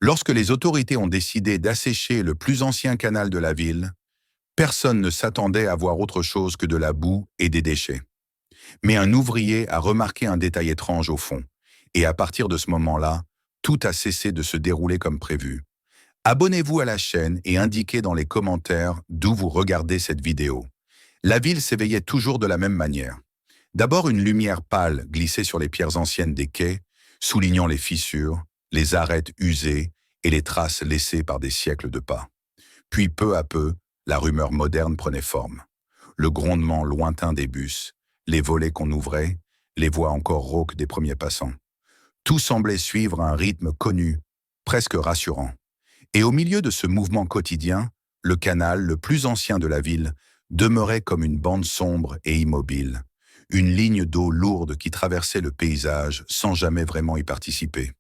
Lorsque les autorités ont décidé d'assécher le plus ancien canal de la ville, personne ne s'attendait à voir autre chose que de la boue et des déchets. Mais un ouvrier a remarqué un détail étrange au fond, et à partir de ce moment-là, tout a cessé de se dérouler comme prévu. Abonnez-vous à la chaîne et indiquez dans les commentaires d'où vous regardez cette vidéo. La ville s'éveillait toujours de la même manière. D'abord une lumière pâle glissait sur les pierres anciennes des quais, soulignant les fissures, les arêtes usées et les traces laissées par des siècles de pas. Puis peu à peu, la rumeur moderne prenait forme. Le grondement lointain des bus, les volets qu'on ouvrait, les voix encore rauques des premiers passants. Tout semblait suivre un rythme connu, presque rassurant. Et au milieu de ce mouvement quotidien, le canal, le plus ancien de la ville, demeurait comme une bande sombre et immobile, une ligne d'eau lourde qui traversait le paysage sans jamais vraiment y participer.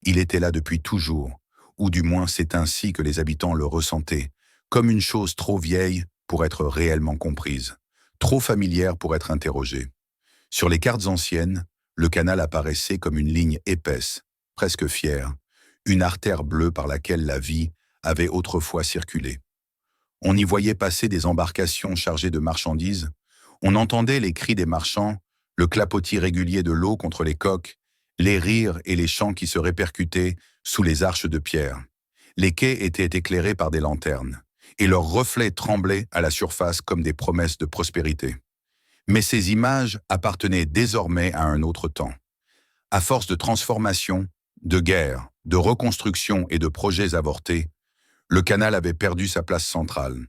Il était là depuis toujours, ou du moins c'est ainsi que les habitants le ressentaient, comme une chose trop vieille pour être réellement comprise, trop familière pour être interrogée. Sur les cartes anciennes, le canal apparaissait comme une ligne épaisse, presque fière, une artère bleue par laquelle la vie avait autrefois circulé. On y voyait passer des embarcations chargées de marchandises, on entendait les cris des marchands, le clapotis régulier de l'eau contre les coques, les rires et les chants qui se répercutaient sous les arches de pierre. Les quais étaient éclairés par des lanternes, et leurs reflets tremblaient à la surface comme des promesses de prospérité. Mais ces images appartenaient désormais à un autre temps. À force de transformation, de guerre, de reconstruction et de projets avortés, le canal avait perdu sa place centrale.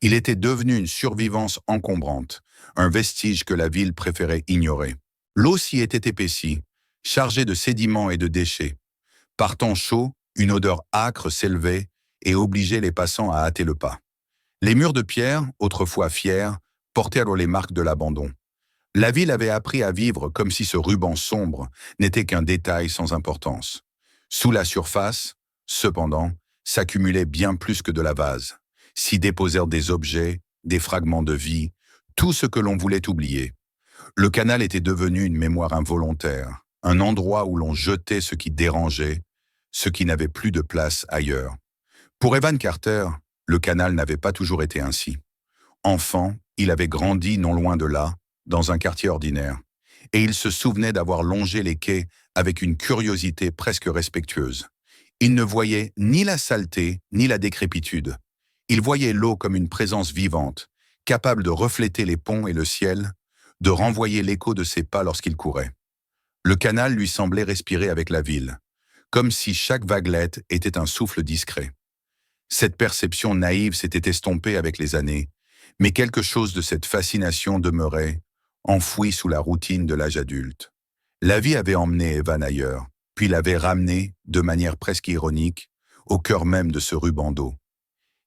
Il était devenu une survivance encombrante, un vestige que la ville préférait ignorer. L'eau s'y était épaissie, chargée de sédiments et de déchets. Par temps chaud, une odeur âcre s'élevait et obligeait les passants à hâter le pas. Les murs de pierre, autrefois fiers, portaient alors les marques de l'abandon. La ville avait appris à vivre comme si ce ruban sombre n'était qu'un détail sans importance. Sous la surface, cependant, s'accumulait bien plus que de la vase. S'y déposèrent des objets, des fragments de vie, tout ce que l'on voulait oublier. Le canal était devenu une mémoire involontaire, un endroit où l'on jetait ce qui dérangeait, ce qui n'avait plus de place ailleurs. Pour Evan Carter, le canal n'avait pas toujours été ainsi. Enfant, il avait grandi non loin de là, dans un quartier ordinaire, et il se souvenait d'avoir longé les quais avec une curiosité presque respectueuse. Il ne voyait ni la saleté, ni la décrépitude. Il voyait l'eau comme une présence vivante, capable de refléter les ponts et le ciel, de renvoyer l'écho de ses pas lorsqu'il courait. Le canal lui semblait respirer avec la ville, comme si chaque vaguelette était un souffle discret. Cette perception naïve s'était estompée avec les années, mais quelque chose de cette fascination demeurait, enfoui sous la routine de l'âge adulte. La vie avait emmené Evan ailleurs, puis l'avait ramené, de manière presque ironique, au cœur même de ce ruban d'eau.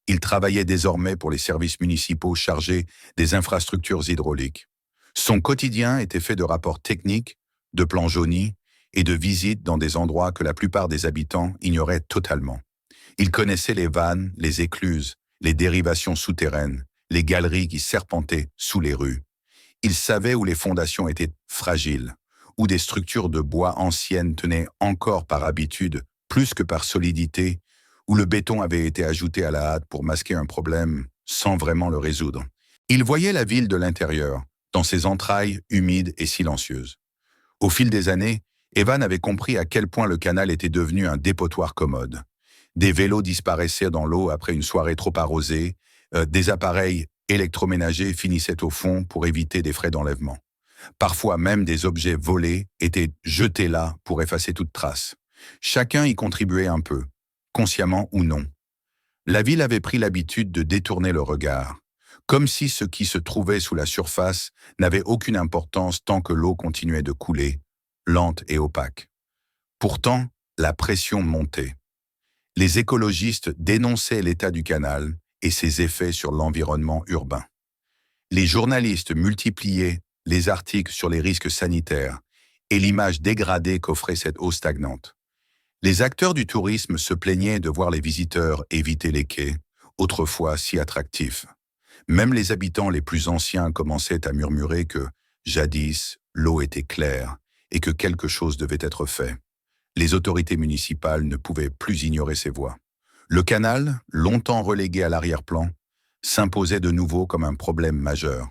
Il travaillait désormais pour les services municipaux chargés des infrastructures hydrauliques. Son quotidien était fait de rapports techniques, de plans jaunis et de visites dans des endroits que la plupart des habitants ignoraient totalement. Il connaissait les vannes, les écluses, les dérivations souterraines, les galeries qui serpentaient sous les rues. Il savait où les fondations étaient fragiles, où des structures de bois anciennes tenaient encore par habitude, plus que par solidité, où le béton avait été ajouté à la hâte pour masquer un problème sans vraiment le résoudre. Il voyait la ville de l'intérieur, dans ses entrailles humides et silencieuses. Au fil des années, Evan avait compris à quel point le canal était devenu un dépotoir commode. Des vélos disparaissaient dans l'eau après une soirée trop arrosée, des appareils électroménagers finissaient au fond pour éviter des frais d'enlèvement. Parfois même des objets volés étaient jetés là pour effacer toute trace. Chacun y contribuait un peu, consciemment ou non. La ville avait pris l'habitude de détourner le regard, comme si ce qui se trouvait sous la surface n'avait aucune importance tant que l'eau continuait de couler, lente et opaque. Pourtant, la pression montait. Les écologistes dénonçaient l'état du canal et ses effets sur l'environnement urbain. Les journalistes multipliaient les articles sur les risques sanitaires et l'image dégradée qu'offrait cette eau stagnante. Les acteurs du tourisme se plaignaient de voir les visiteurs éviter les quais, autrefois si attractifs. Même les habitants les plus anciens commençaient à murmurer que, jadis, l'eau était claire et que quelque chose devait être fait. Les autorités municipales ne pouvaient plus ignorer ces voix. Le canal, longtemps relégué à l'arrière-plan, s'imposait de nouveau comme un problème majeur.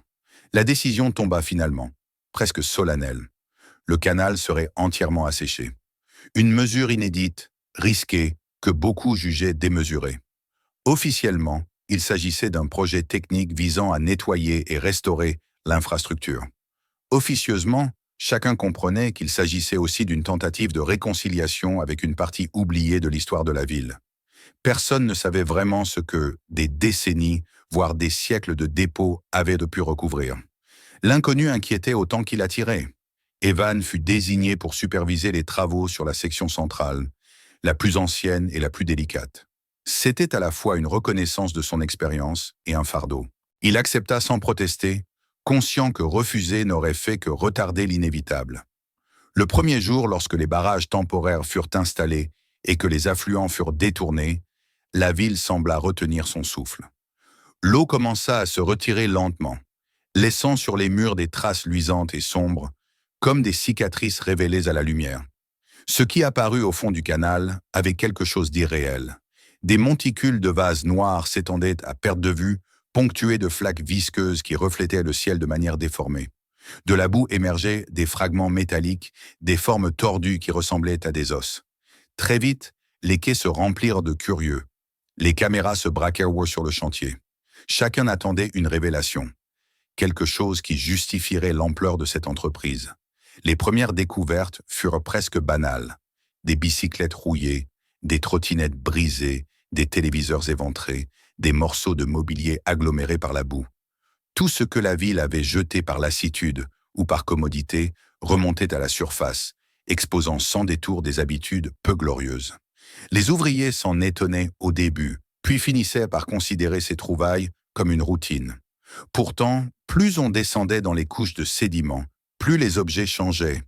La décision tomba finalement, presque solennelle. Le canal serait entièrement asséché. Une mesure inédite, risquée, que beaucoup jugeaient démesurée. Officiellement, il s'agissait d'un projet technique visant à nettoyer et restaurer l'infrastructure. Officieusement, chacun comprenait qu'il s'agissait aussi d'une tentative de réconciliation avec une partie oubliée de l'histoire de la ville. Personne ne savait vraiment ce que des décennies, voire des siècles de dépôts avaient pu recouvrir. L'inconnu inquiétait autant qu'il attirait. Evan fut désigné pour superviser les travaux sur la section centrale, la plus ancienne et la plus délicate. C'était à la fois une reconnaissance de son expérience et un fardeau. Il accepta sans protester, conscient que refuser n'aurait fait que retarder l'inévitable. Le premier jour, lorsque les barrages temporaires furent installés et que les affluents furent détournés, la ville sembla retenir son souffle. L'eau commença à se retirer lentement, laissant sur les murs des traces luisantes et sombres, comme des cicatrices révélées à la lumière. Ce qui apparut au fond du canal avait quelque chose d'irréel. Des monticules de vases noirs s'étendaient à perte de vue, ponctués de flaques visqueuses qui reflétaient le ciel de manière déformée. De la boue émergeaient des fragments métalliques, des formes tordues qui ressemblaient à des os. Très vite, les quais se remplirent de curieux. Les caméras se braquèrent sur le chantier. Chacun attendait une révélation, quelque chose qui justifierait l'ampleur de cette entreprise. Les premières découvertes furent presque banales. Des bicyclettes rouillées, des trottinettes brisées, des téléviseurs éventrés, des morceaux de mobilier agglomérés par la boue. Tout ce que la ville avait jeté par lassitude ou par commodité remontait à la surface, exposant sans détour des habitudes peu glorieuses. Les ouvriers s'en étonnaient au début, puis finissaient par considérer ces trouvailles comme une routine. Pourtant, plus on descendait dans les couches de sédiments, plus les objets changeaient.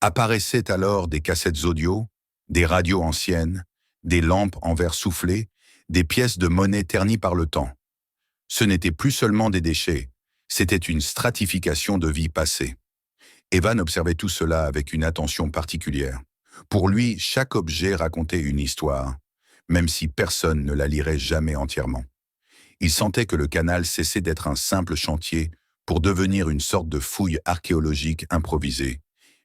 Apparaissaient alors des cassettes audio, des radios anciennes, des lampes en verre soufflé, des pièces de monnaie ternies par le temps. Ce n'était plus seulement des déchets, c'était une stratification de vie passée. Evan observait tout cela avec une attention particulière. Pour lui, chaque objet racontait une histoire, même si personne ne la lirait jamais entièrement. Il sentait que le canal cessait d'être un simple chantier pour devenir une sorte de fouille archéologique improvisée.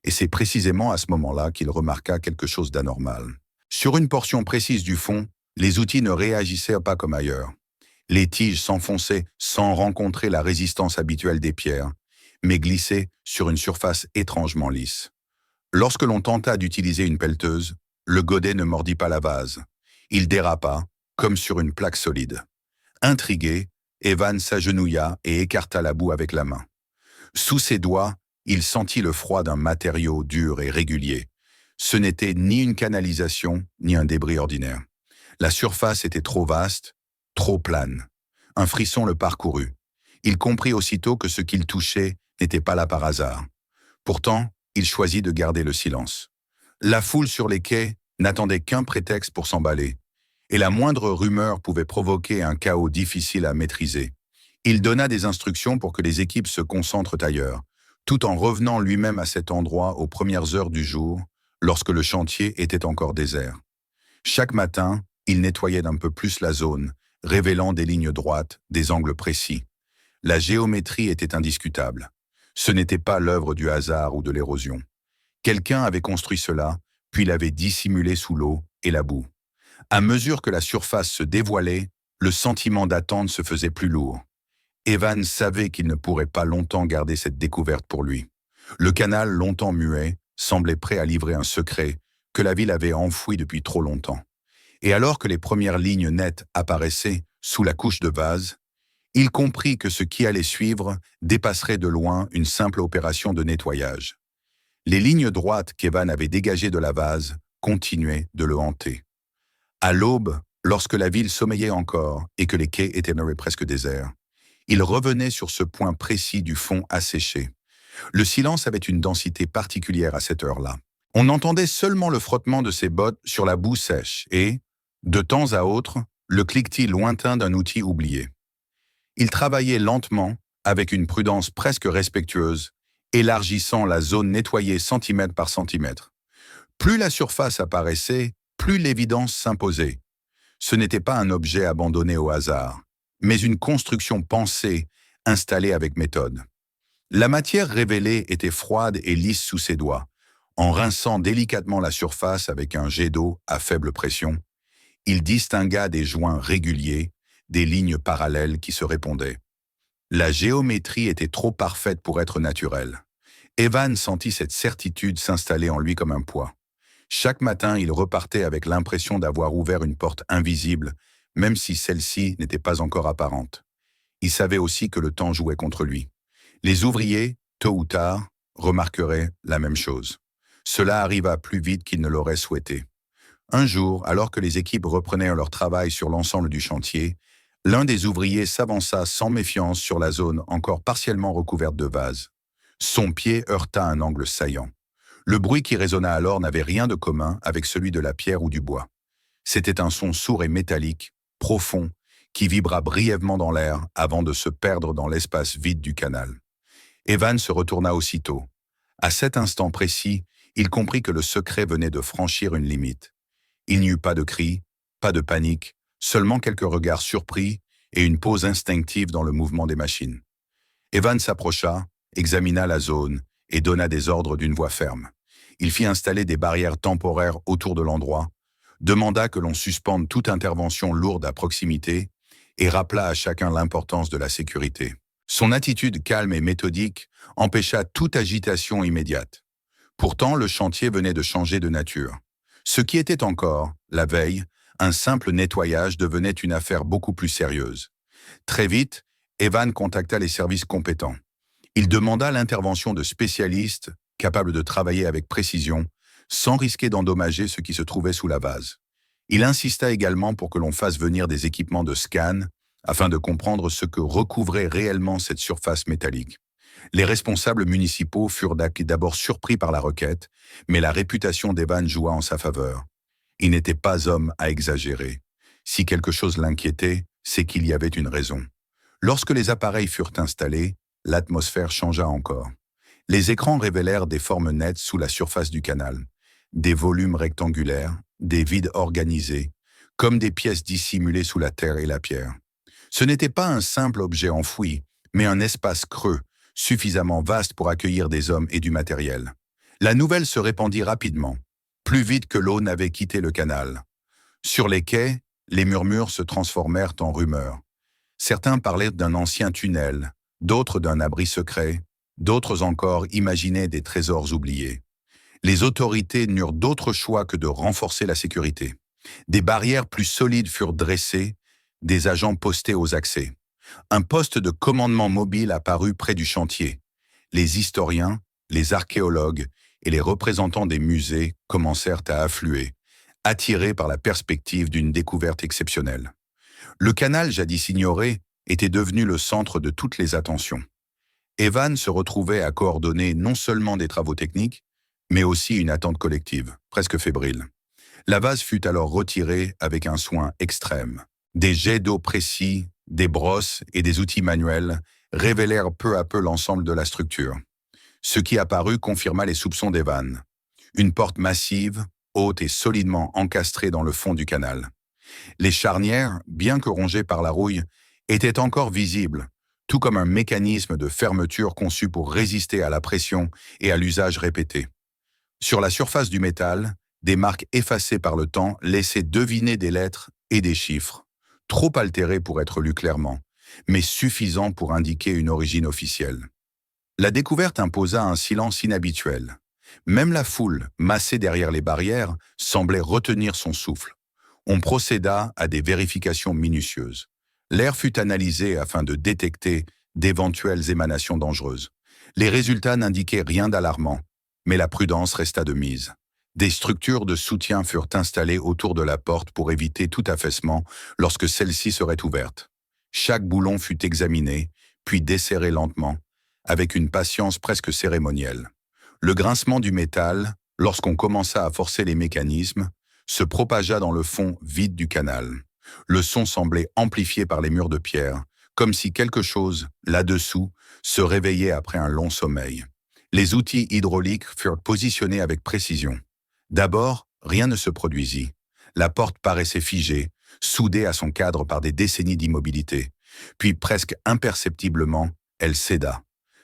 Et c'est précisément à ce moment-là qu'il remarqua quelque chose d'anormal. Sur une portion précise du fond, les outils ne réagissaient pas comme ailleurs. Les tiges s'enfonçaient sans rencontrer la résistance habituelle des pierres, mais glissaient sur une surface étrangement lisse. Lorsque l'on tenta d'utiliser une pelleteuse, le godet ne mordit pas la vase. Il dérapa, comme sur une plaque solide. Intrigué, Evan s'agenouilla et écarta la boue avec la main. Sous ses doigts, il sentit le froid d'un matériau dur et régulier. Ce n'était ni une canalisation, ni un débris ordinaire. La surface était trop vaste, trop plane. Un frisson le parcourut. Il comprit aussitôt que ce qu'il touchait n'était pas là par hasard. Pourtant, il choisit de garder le silence. La foule sur les quais n'attendait qu'un prétexte pour s'emballer, et la moindre rumeur pouvait provoquer un chaos difficile à maîtriser. Il donna des instructions pour que les équipes se concentrent ailleurs, tout en revenant lui-même à cet endroit aux premières heures du jour, lorsque le chantier était encore désert. Chaque matin, il nettoyait d'un peu plus la zone, révélant des lignes droites, des angles précis. La géométrie était indiscutable. Ce n'était pas l'œuvre du hasard ou de l'érosion. Quelqu'un avait construit cela, puis l'avait dissimulé sous l'eau et la boue. À mesure que la surface se dévoilait, le sentiment d'attente se faisait plus lourd. Evan savait qu'il ne pourrait pas longtemps garder cette découverte pour lui. Le canal, longtemps muet, semblait prêt à livrer un secret que la ville avait enfoui depuis trop longtemps. Et alors que les premières lignes nettes apparaissaient sous la couche de vase, il comprit que ce qui allait suivre dépasserait de loin une simple opération de nettoyage. Les lignes droites qu'Evan avait dégagées de la vase continuaient de le hanter. À l'aube, lorsque la ville sommeillait encore et que les quais étaient presque déserts, il revenait sur ce point précis du fond asséché. Le silence avait une densité particulière à cette heure-là. On entendait seulement le frottement de ses bottes sur la boue sèche et, de temps à autre, le cliquetis lointain d'un outil oublié. Il travaillait lentement, avec une prudence presque respectueuse, élargissant la zone nettoyée centimètre par centimètre. Plus la surface apparaissait, plus l'évidence s'imposait. Ce n'était pas un objet abandonné au hasard, mais une construction pensée, installée avec méthode. La matière révélée était froide et lisse sous ses doigts. En rinçant délicatement la surface avec un jet d'eau à faible pression, il distingua des joints réguliers, des lignes parallèles qui se répondaient. La géométrie était trop parfaite pour être naturelle. Evan sentit cette certitude s'installer en lui comme un poids. Chaque matin, il repartait avec l'impression d'avoir ouvert une porte invisible, même si celle-ci n'était pas encore apparente. Il savait aussi que le temps jouait contre lui. Les ouvriers, tôt ou tard, remarqueraient la même chose. Cela arriva plus vite qu'ils ne l'auraient souhaité. Un jour, alors que les équipes reprenaient leur travail sur l'ensemble du chantier, l'un des ouvriers s'avança sans méfiance sur la zone encore partiellement recouverte de vases. Son pied heurta un angle saillant. Le bruit qui résonna alors n'avait rien de commun avec celui de la pierre ou du bois. C'était un son sourd et métallique, profond, qui vibra brièvement dans l'air avant de se perdre dans l'espace vide du canal. Evan se retourna aussitôt. À cet instant précis, il comprit que le secret venait de franchir une limite. Il n'y eut pas de cris, pas de panique, seulement quelques regards surpris et une pause instinctive dans le mouvement des machines. Evan s'approcha, examina la zone et donna des ordres d'une voix ferme. Il fit installer des barrières temporaires autour de l'endroit, demanda que l'on suspende toute intervention lourde à proximité et rappela à chacun l'importance de la sécurité. Son attitude calme et méthodique empêcha toute agitation immédiate. Pourtant, le chantier venait de changer de nature. Ce qui était encore, la veille, un simple nettoyage devenait une affaire beaucoup plus sérieuse. Très vite, Evan contacta les services compétents. Il demanda l'intervention de spécialistes capables de travailler avec précision, sans risquer d'endommager ce qui se trouvait sous la vase. Il insista également pour que l'on fasse venir des équipements de scan afin de comprendre ce que recouvrait réellement cette surface métallique. Les responsables municipaux furent d'abord surpris par la requête, mais la réputation d'Evan joua en sa faveur. Il n'était pas homme à exagérer. Si quelque chose l'inquiétait, c'est qu'il y avait une raison. Lorsque les appareils furent installés, l'atmosphère changea encore. Les écrans révélèrent des formes nettes sous la surface du canal, des volumes rectangulaires, des vides organisés, comme des pièces dissimulées sous la terre et la pierre. Ce n'était pas un simple objet enfoui, mais un espace creux, suffisamment vaste pour accueillir des hommes et du matériel. La nouvelle se répandit rapidement, plus vite que l'eau n'avait quitté le canal. Sur les quais, les murmures se transformèrent en rumeurs. Certains parlaient d'un ancien tunnel, d'autres d'un abri secret, d'autres encore imaginaient des trésors oubliés. Les autorités n'eurent d'autre choix que de renforcer la sécurité. Des barrières plus solides furent dressées, des agents postés aux accès. Un poste de commandement mobile apparut près du chantier. Les historiens, les archéologues et les représentants des musées commencèrent à affluer, attirés par la perspective d'une découverte exceptionnelle. Le canal jadis ignoré était devenu le centre de toutes les attentions. Evan se retrouvait à coordonner non seulement des travaux techniques, mais aussi une attente collective, presque fébrile. La vase fut alors retirée avec un soin extrême. Des jets d'eau précis, des brosses et des outils manuels révélèrent peu à peu l'ensemble de la structure. Ce qui apparut confirma les soupçons d'Evan. Une porte massive, haute et solidement encastrée dans le fond du canal. Les charnières, bien que rongées par la rouille, étaient encore visibles, tout comme un mécanisme de fermeture conçu pour résister à la pression et à l'usage répété. Sur la surface du métal, des marques effacées par le temps laissaient deviner des lettres et des chiffres, trop altérés pour être lus clairement, mais suffisants pour indiquer une origine officielle. La découverte imposa un silence inhabituel. Même la foule, massée derrière les barrières, semblait retenir son souffle. On procéda à des vérifications minutieuses. L'air fut analysé afin de détecter d'éventuelles émanations dangereuses. Les résultats n'indiquaient rien d'alarmant, mais la prudence resta de mise. Des structures de soutien furent installées autour de la porte pour éviter tout affaissement lorsque celle-ci serait ouverte. Chaque boulon fut examiné, puis desserré lentement, avec une patience presque cérémonielle. Le grincement du métal, lorsqu'on commença à forcer les mécanismes, se propagea dans le fond vide du canal. Le son semblait amplifié par les murs de pierre, comme si quelque chose, là-dessous, se réveillait après un long sommeil. Les outils hydrauliques furent positionnés avec précision. D'abord, rien ne se produisit. La porte paraissait figée, soudée à son cadre par des décennies d'immobilité. Puis, presque imperceptiblement, elle céda.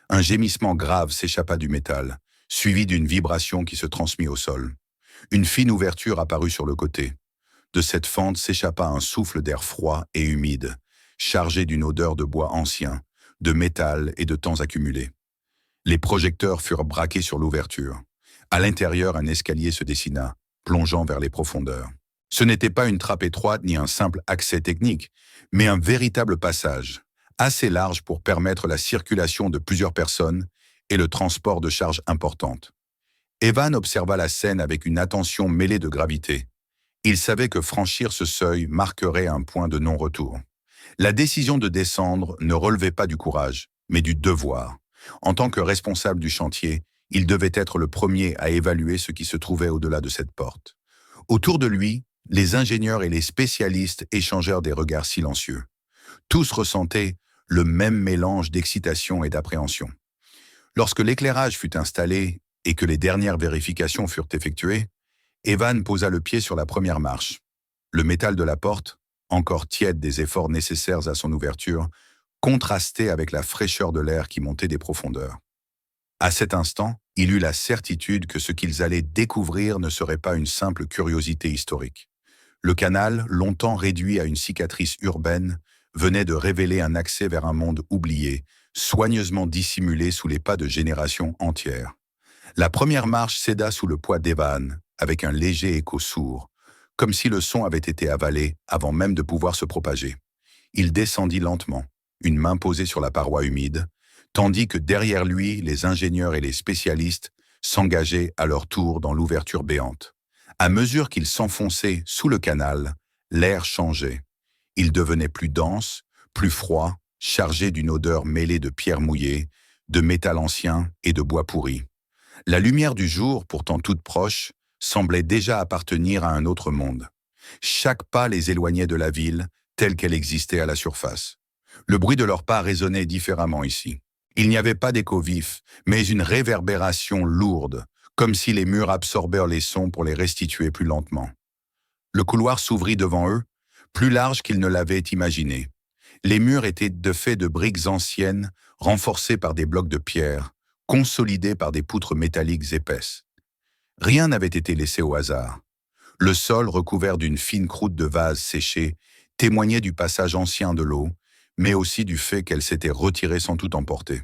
Un gémissement grave s'échappa du métal, suivi d'une vibration qui se transmit au sol. Une fine ouverture apparut sur le côté. De cette fente s'échappa un souffle d'air froid et humide, chargé d'une odeur de bois ancien, de métal et de temps accumulés. Les projecteurs furent braqués sur l'ouverture. À l'intérieur, un escalier se dessina, plongeant vers les profondeurs. Ce n'était pas une trappe étroite ni un simple accès technique, mais un véritable passage, assez large pour permettre la circulation de plusieurs personnes et le transport de charges importantes. Evan observa la scène avec une attention mêlée de gravité. Il savait que franchir ce seuil marquerait un point de non-retour. La décision de descendre ne relevait pas du courage, mais du devoir. En tant que responsable du chantier, il devait être le premier à évaluer ce qui se trouvait au-delà de cette porte. Autour de lui, les ingénieurs et les spécialistes échangèrent des regards silencieux. Tous ressentaient le même mélange d'excitation et d'appréhension. Lorsque l'éclairage fut installé et que les dernières vérifications furent effectuées, Evan posa le pied sur la première marche. Le métal de la porte, encore tiède des efforts nécessaires à son ouverture, contrastait avec la fraîcheur de l'air qui montait des profondeurs. À cet instant, il eut la certitude que ce qu'ils allaient découvrir ne serait pas une simple curiosité historique. Le canal, longtemps réduit à une cicatrice urbaine, venait de révéler un accès vers un monde oublié, soigneusement dissimulé sous les pas de générations entières. La première marche céda sous le poids d'Evan, avec un léger écho sourd, comme si le son avait été avalé avant même de pouvoir se propager. Il descendit lentement, une main posée sur la paroi humide, tandis que derrière lui, les ingénieurs et les spécialistes s'engageaient à leur tour dans l'ouverture béante. À mesure qu'ils s'enfonçaient sous le canal, l'air changeait. Il devenait plus dense, plus froid, chargé d'une odeur mêlée de pierres mouillées, de métal ancien et de bois pourri. La lumière du jour, pourtant toute proche, semblait déjà appartenir à un autre monde. Chaque pas les éloignait de la ville, telle qu'elle existait à la surface. Le bruit de leurs pas résonnait différemment ici. Il n'y avait pas d'écho vif, mais une réverbération lourde, comme si les murs absorbèrent les sons pour les restituer plus lentement. Le couloir s'ouvrit devant eux, plus large qu'ils ne l'avaient imaginé. Les murs étaient de fait de briques anciennes, renforcés par des blocs de pierre, consolidés par des poutres métalliques épaisses. Rien n'avait été laissé au hasard. Le sol, recouvert d'une fine croûte de vase séchée, témoignait du passage ancien de l'eau, mais aussi du fait qu'elle s'était retirée sans tout emporter.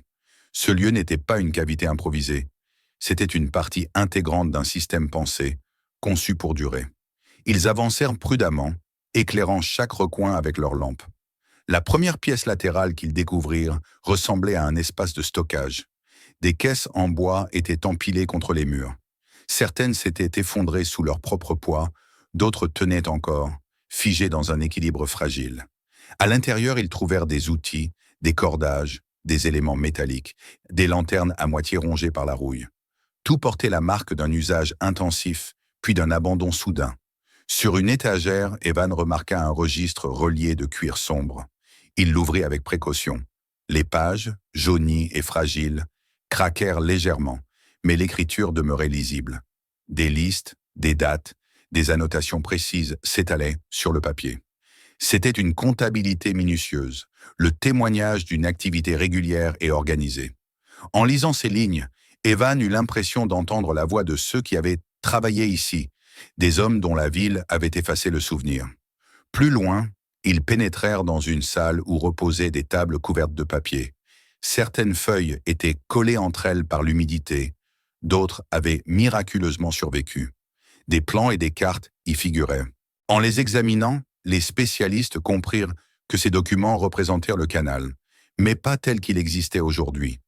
Ce lieu n'était pas une cavité improvisée. C'était une partie intégrante d'un système pensé, conçu pour durer. Ils avancèrent prudemment, éclairant chaque recoin avec leurs lampes. La première pièce latérale qu'ils découvrirent ressemblait à un espace de stockage. Des caisses en bois étaient empilées contre les murs. Certaines s'étaient effondrées sous leur propre poids, d'autres tenaient encore, figées dans un équilibre fragile. À l'intérieur, ils trouvèrent des outils, des cordages, des éléments métalliques, des lanternes à moitié rongées par la rouille. Tout portait la marque d'un usage intensif, puis d'un abandon soudain. Sur une étagère, Evan remarqua un registre relié de cuir sombre. Il l'ouvrit avec précaution. Les pages, jaunies et fragiles, craquèrent légèrement, mais l'écriture demeurait lisible. Des listes, des dates, des annotations précises s'étalaient sur le papier. C'était une comptabilité minutieuse, le témoignage d'une activité régulière et organisée. En lisant ces lignes, Evan eut l'impression d'entendre la voix de ceux qui avaient travaillé ici, des hommes dont la ville avait effacé le souvenir. Plus loin, ils pénétrèrent dans une salle où reposaient des tables couvertes de papier. Certaines feuilles étaient collées entre elles par l'humidité, d'autres avaient miraculeusement survécu. Des plans et des cartes y figuraient. En les examinant, les spécialistes comprirent que ces documents représentèrent le canal, mais pas tel qu'il existait aujourd'hui.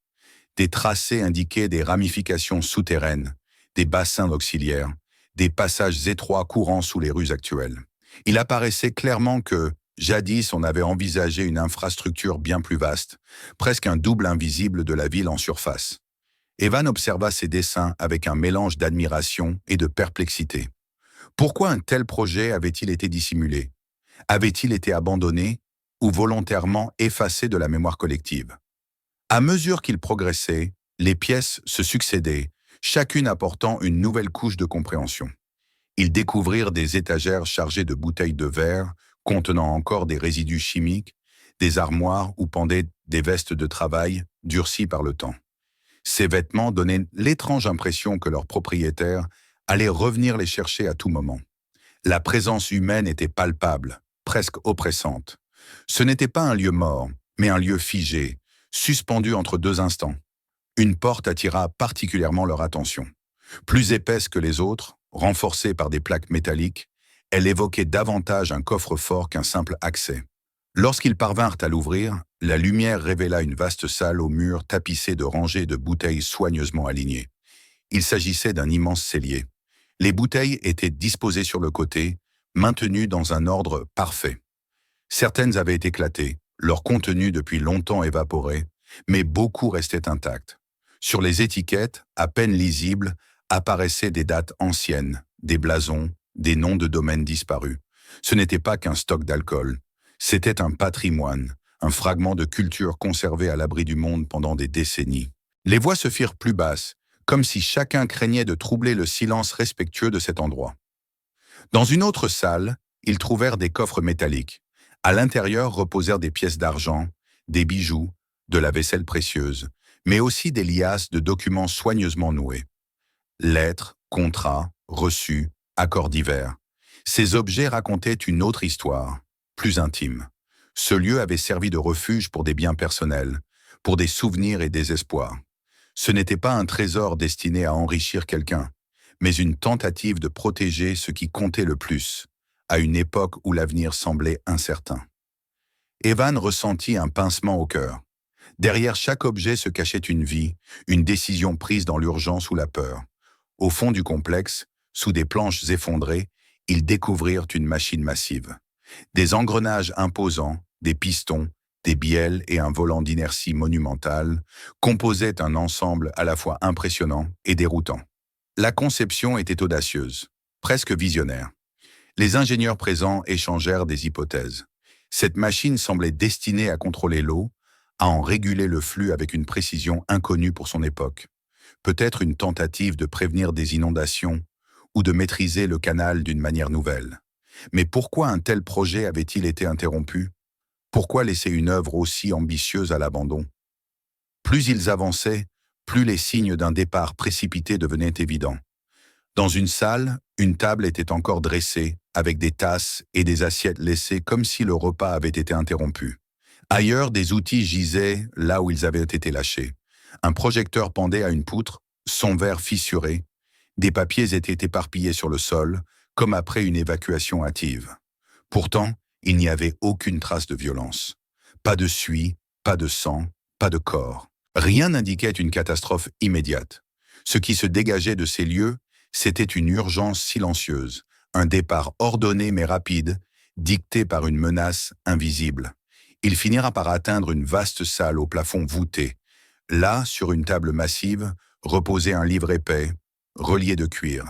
Des tracés indiquaient des ramifications souterraines, des bassins auxiliaires, des passages étroits courant sous les rues actuelles. Il apparaissait clairement que, jadis, on avait envisagé une infrastructure bien plus vaste, presque un double invisible de la ville en surface. Evan observa ces dessins avec un mélange d'admiration et de perplexité. Pourquoi un tel projet avait-il été dissimulé? Avait-il été abandonné ou volontairement effacé de la mémoire collective? À mesure qu'il progressait, les pièces se succédaient, chacune apportant une nouvelle couche de compréhension. Ils découvrirent des étagères chargées de bouteilles de verre contenant encore des résidus chimiques, des armoires où pendaient des vestes de travail durcies par le temps. Ces vêtements donnaient l'étrange impression que leur propriétaire allait revenir les chercher à tout moment. La présence humaine était palpable, presque oppressante. Ce n'était pas un lieu mort, mais un lieu figé, suspendu entre deux instants. Une porte attira particulièrement leur attention. Plus épaisse que les autres, renforcée par des plaques métalliques, elle évoquait davantage un coffre-fort qu'un simple accès. Lorsqu'ils parvinrent à l'ouvrir, la lumière révéla une vaste salle aux murs tapissés de rangées de bouteilles soigneusement alignées. Il s'agissait d'un immense cellier. Les bouteilles étaient disposées sur le côté, maintenues dans un ordre parfait. Certaines avaient éclaté, leur contenu depuis longtemps évaporé, mais beaucoup restaient intacts. Sur les étiquettes, à peine lisibles, apparaissaient des dates anciennes, des blasons, des noms de domaines disparus. Ce n'était pas qu'un stock d'alcool, c'était un patrimoine, un fragment de culture conservé à l'abri du monde pendant des décennies. Les voix se firent plus basses, comme si chacun craignait de troubler le silence respectueux de cet endroit. Dans une autre salle, ils trouvèrent des coffres métalliques. À l'intérieur reposèrent des pièces d'argent, des bijoux, de la vaisselle précieuse, mais aussi des liasses de documents soigneusement noués. Lettres, contrats, reçus, accords divers. Ces objets racontaient une autre histoire, plus intime. Ce lieu avait servi de refuge pour des biens personnels, pour des souvenirs et des espoirs. Ce n'était pas un trésor destiné à enrichir quelqu'un, mais une tentative de protéger ce qui comptait le plus, à une époque où l'avenir semblait incertain. Evan ressentit un pincement au cœur. Derrière chaque objet se cachait une vie, une décision prise dans l'urgence ou la peur. Au fond du complexe, sous des planches effondrées, ils découvrirent une machine massive. Des engrenages imposants, des pistons, des bielles et un volant d'inertie monumental composaient un ensemble à la fois impressionnant et déroutant. La conception était audacieuse, presque visionnaire. Les ingénieurs présents échangèrent des hypothèses. Cette machine semblait destinée à contrôler l'eau, à en réguler le flux avec une précision inconnue pour son époque. Peut-être une tentative de prévenir des inondations ou de maîtriser le canal d'une manière nouvelle. Mais pourquoi un tel projet avait-il été interrompu? Pourquoi laisser une œuvre aussi ambitieuse à l'abandon? Plus ils avançaient, plus les signes d'un départ précipité devenaient évidents. Dans une salle, une table était encore dressée, avec des tasses et des assiettes laissées comme si le repas avait été interrompu. Ailleurs, des outils gisaient là où ils avaient été lâchés. Un projecteur pendait à une poutre, son verre fissuré. Des papiers étaient éparpillés sur le sol, comme après une évacuation hâtive. Pourtant, il n'y avait aucune trace de violence. Pas de suie, pas de sang, pas de corps. Rien n'indiquait une catastrophe immédiate. Ce qui se dégageait de ces lieux, c'était une urgence silencieuse, un départ ordonné mais rapide, dicté par une menace invisible. Il finira par atteindre une vaste salle au plafond voûté. Là, sur une table massive, reposait un livre épais, relié de cuir.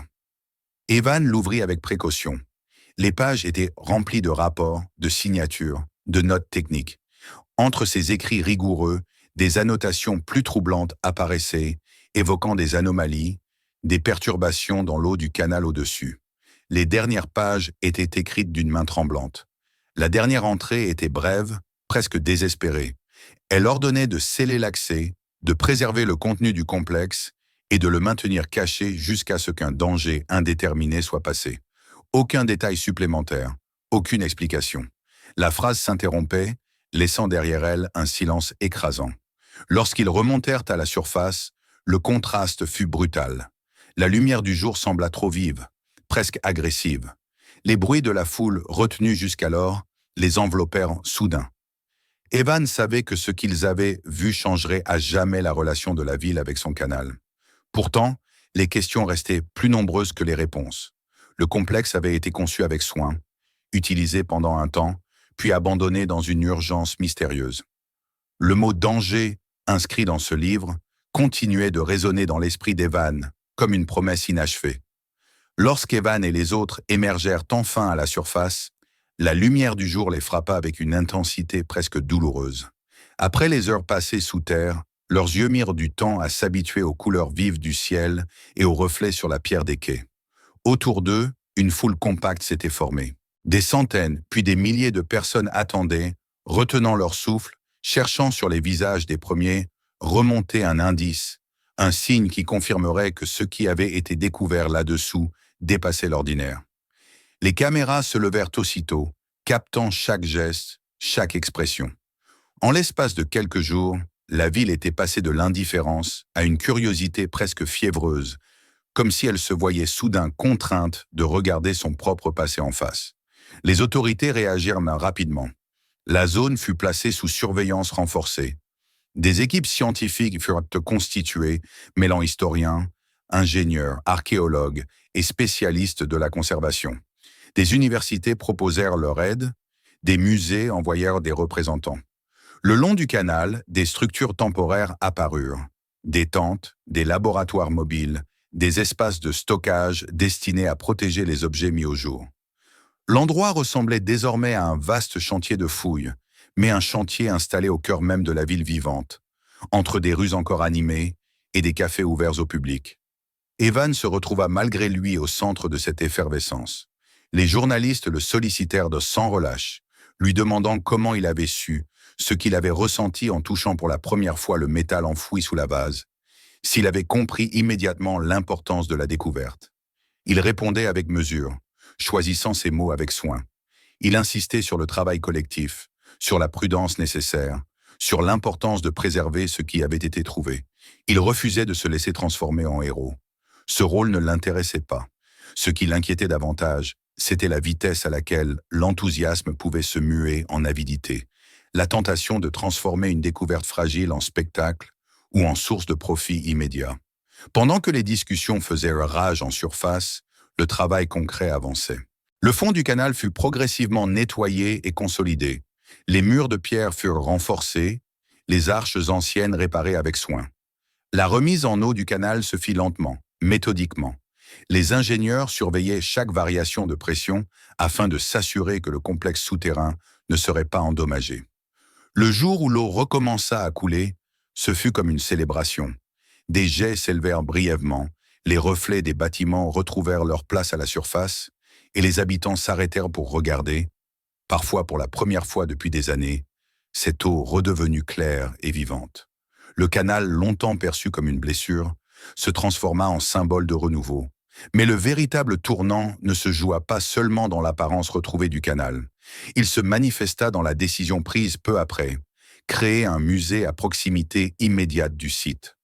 Evan l'ouvrit avec précaution. Les pages étaient remplies de rapports, de signatures, de notes techniques. Entre ces écrits rigoureux, des annotations plus troublantes apparaissaient, évoquant des anomalies, des perturbations dans l'eau du canal au-dessus. Les dernières pages étaient écrites d'une main tremblante. La dernière entrée était brève, presque désespérée. Elle ordonnait de sceller l'accès, de préserver le contenu du complexe et de le maintenir caché jusqu'à ce qu'un danger indéterminé soit passé. Aucun détail supplémentaire, aucune explication. La phrase s'interrompait, laissant derrière elle un silence écrasant. Lorsqu'ils remontèrent à la surface, le contraste fut brutal. La lumière du jour sembla trop vive, presque agressive. Les bruits de la foule, retenus jusqu'alors, les enveloppèrent soudain. Evan savait que ce qu'ils avaient vu changerait à jamais la relation de la ville avec son canal. Pourtant, les questions restaient plus nombreuses que les réponses. Le complexe avait été conçu avec soin, utilisé pendant un temps, puis abandonné dans une urgence mystérieuse. Le mot « danger » inscrit dans ce livre continuait de résonner dans l'esprit d'Evan comme une promesse inachevée. Lorsqu'Evan et les autres émergèrent enfin à la surface, la lumière du jour les frappa avec une intensité presque douloureuse. Après les heures passées sous terre, leurs yeux mirent du temps à s'habituer aux couleurs vives du ciel et aux reflets sur la pierre des quais. Autour d'eux, une foule compacte s'était formée. Des centaines, puis des milliers de personnes attendaient, retenant leur souffle, cherchant sur les visages des premiers, remonter un indice, un signe qui confirmerait que ce qui avait été découvert là-dessous dépassait l'ordinaire. Les caméras se levèrent aussitôt, captant chaque geste, chaque expression. En l'espace de quelques jours, la ville était passée de l'indifférence à une curiosité presque fiévreuse, comme si elle se voyait soudain contrainte de regarder son propre passé en face. Les autorités réagirent rapidement. La zone fut placée sous surveillance renforcée. Des équipes scientifiques furent constituées, mêlant historiens, ingénieurs, archéologues et spécialistes de la conservation. Des universités proposèrent leur aide, des musées envoyèrent des représentants. Le long du canal, des structures temporaires apparurent. Des tentes, des laboratoires mobiles, des espaces de stockage destinés à protéger les objets mis au jour. L'endroit ressemblait désormais à un vaste chantier de fouilles, mais un chantier installé au cœur même de la ville vivante, entre des rues encore animées et des cafés ouverts au public. Evan se retrouva malgré lui au centre de cette effervescence. Les journalistes le sollicitèrent de sans relâche, lui demandant comment il avait su, ce qu'il avait ressenti en touchant pour la première fois le métal enfoui sous la vase, s'il avait compris immédiatement l'importance de la découverte. Il répondait avec mesure, choisissant ses mots avec soin. Il insistait sur le travail collectif, sur la prudence nécessaire, sur l'importance de préserver ce qui avait été trouvé. Il refusait de se laisser transformer en héros. Ce rôle ne l'intéressait pas. Ce qui l'inquiétait davantage, c'était la vitesse à laquelle l'enthousiasme pouvait se muer en avidité, la tentation de transformer une découverte fragile en spectacle ou en source de profit immédiat. Pendant que les discussions faisaient rage en surface, le travail concret avançait. Le fond du canal fut progressivement nettoyé et consolidé. Les murs de pierre furent renforcés, les arches anciennes réparées avec soin. La remise en eau du canal se fit lentement, méthodiquement. Les ingénieurs surveillaient chaque variation de pression afin de s'assurer que le complexe souterrain ne serait pas endommagé. Le jour où l'eau recommença à couler, ce fut comme une célébration. Des jets s'élevèrent brièvement, les reflets des bâtiments retrouvèrent leur place à la surface et les habitants s'arrêtèrent pour regarder, parfois pour la première fois depuis des années, cette eau redevenue claire et vivante. Le canal, longtemps perçu comme une blessure, se transforma en symbole de renouveau. Mais le véritable tournant ne se joua pas seulement dans l'apparence retrouvée du canal. Il se manifesta dans la décision prise peu après, créer un musée à proximité immédiate du site.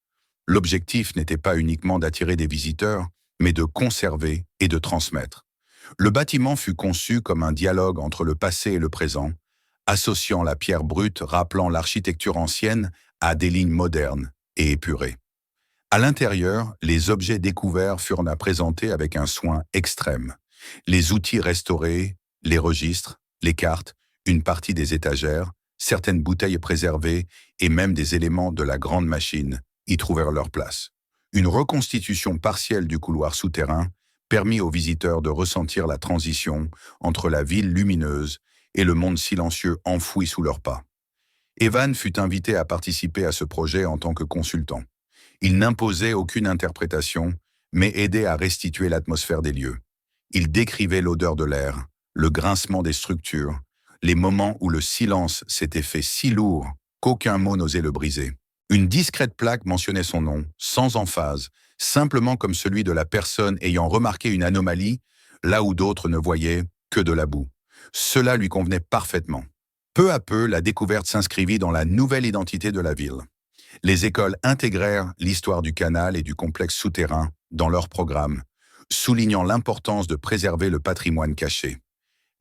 L'objectif n'était pas uniquement d'attirer des visiteurs, mais de conserver et de transmettre. Le bâtiment fut conçu comme un dialogue entre le passé et le présent, associant la pierre brute rappelant l'architecture ancienne à des lignes modernes et épurées. À l'intérieur, les objets découverts furent présentés avec un soin extrême. Les outils restaurés, les registres, les cartes, une partie des étagères, certaines bouteilles préservées et même des éléments de la grande machine y trouvèrent leur place. Une reconstitution partielle du couloir souterrain permit aux visiteurs de ressentir la transition entre la ville lumineuse et le monde silencieux enfoui sous leurs pas. Evan fut invité à participer à ce projet en tant que consultant. Il n'imposait aucune interprétation, mais aidait à restituer l'atmosphère des lieux. Il décrivait l'odeur de l'air, le grincement des structures, les moments où le silence s'était fait si lourd qu'aucun mot n'osait le briser. Une discrète plaque mentionnait son nom, sans emphase, simplement comme celui de la personne ayant remarqué une anomalie, là où d'autres ne voyaient que de la boue. Cela lui convenait parfaitement. Peu à peu, la découverte s'inscrivit dans la nouvelle identité de la ville. Les écoles intégrèrent l'histoire du canal et du complexe souterrain dans leurs programmes, soulignant l'importance de préserver le patrimoine caché.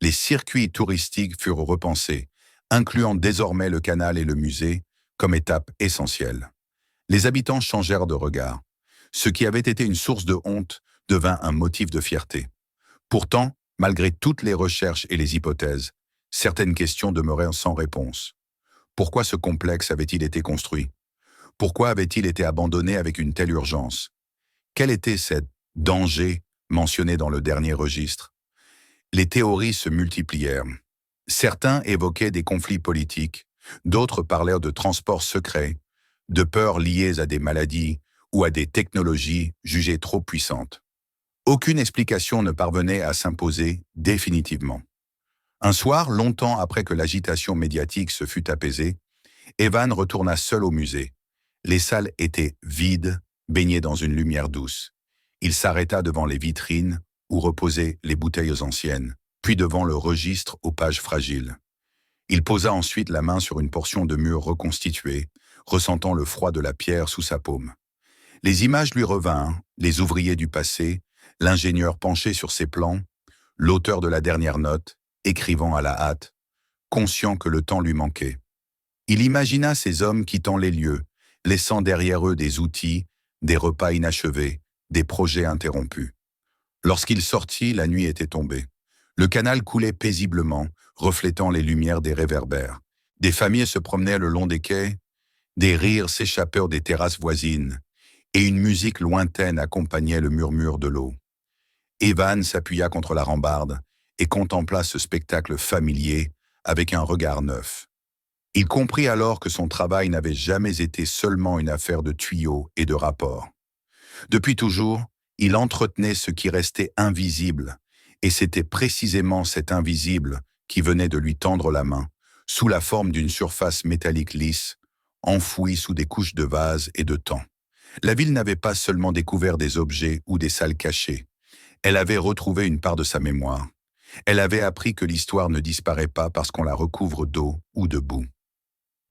Les circuits touristiques furent repensés, incluant désormais le canal et le musée comme étape essentielle. Les habitants changèrent de regard. Ce qui avait été une source de honte devint un motif de fierté. Pourtant, malgré toutes les recherches et les hypothèses, certaines questions demeuraient sans réponse. Pourquoi ce complexe avait-il été construit ? Pourquoi avait-il été abandonné avec une telle urgence? Quel était ce danger mentionné dans le dernier registre? Les théories se multiplièrent. Certains évoquaient des conflits politiques, d'autres parlèrent de transports secrets, de peurs liées à des maladies ou à des technologies jugées trop puissantes. Aucune explication ne parvenait à s'imposer définitivement. Un soir, longtemps après que l'agitation médiatique se fut apaisée, Evan retourna seul au musée. Les salles étaient vides, baignées dans une lumière douce. Il s'arrêta devant les vitrines où reposaient les bouteilles anciennes, puis devant le registre aux pages fragiles. Il posa ensuite la main sur une portion de mur reconstituée, ressentant le froid de la pierre sous sa paume. Les images lui revinrent, les ouvriers du passé, l'ingénieur penché sur ses plans, l'auteur de la dernière note, écrivant à la hâte, conscient que le temps lui manquait. Il imagina ces hommes quittant les lieux, laissant derrière eux des outils, des repas inachevés, des projets interrompus. Lorsqu'il sortit, la nuit était tombée. Le canal coulait paisiblement, reflétant les lumières des réverbères. Des familles se promenaient le long des quais, des rires s'échappèrent des terrasses voisines, et une musique lointaine accompagnait le murmure de l'eau. Evan s'appuya contre la rambarde et contempla ce spectacle familier avec un regard neuf. Il comprit alors que son travail n'avait jamais été seulement une affaire de tuyaux et de rapports. Depuis toujours, il entretenait ce qui restait invisible, et c'était précisément cet invisible qui venait de lui tendre la main, sous la forme d'une surface métallique lisse, enfouie sous des couches de vase et de temps. La ville n'avait pas seulement découvert des objets ou des salles cachées, elle avait retrouvé une part de sa mémoire. Elle avait appris que l'histoire ne disparaît pas parce qu'on la recouvre d'eau ou de boue.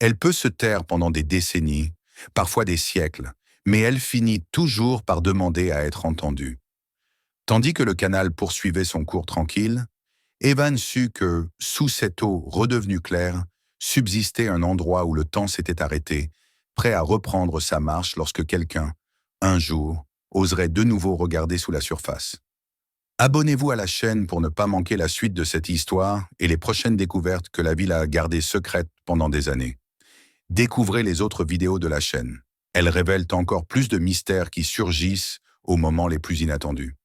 Elle peut se taire pendant des décennies, parfois des siècles, mais elle finit toujours par demander à être entendue. Tandis que le canal poursuivait son cours tranquille, Evan sut que, sous cette eau redevenue claire, subsistait un endroit où le temps s'était arrêté, prêt à reprendre sa marche lorsque quelqu'un, un jour, oserait de nouveau regarder sous la surface. Abonnez-vous à la chaîne pour ne pas manquer la suite de cette histoire et les prochaines découvertes que la ville a gardées secrètes pendant des années. Découvrez les autres vidéos de la chaîne. Elles révèlent encore plus de mystères qui surgissent aux moments les plus inattendus.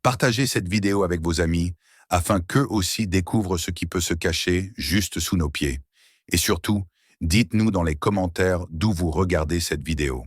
Partagez cette vidéo avec vos amis afin qu'eux aussi découvrent ce qui peut se cacher juste sous nos pieds. Et surtout, dites-nous dans les commentaires d'où vous regardez cette vidéo.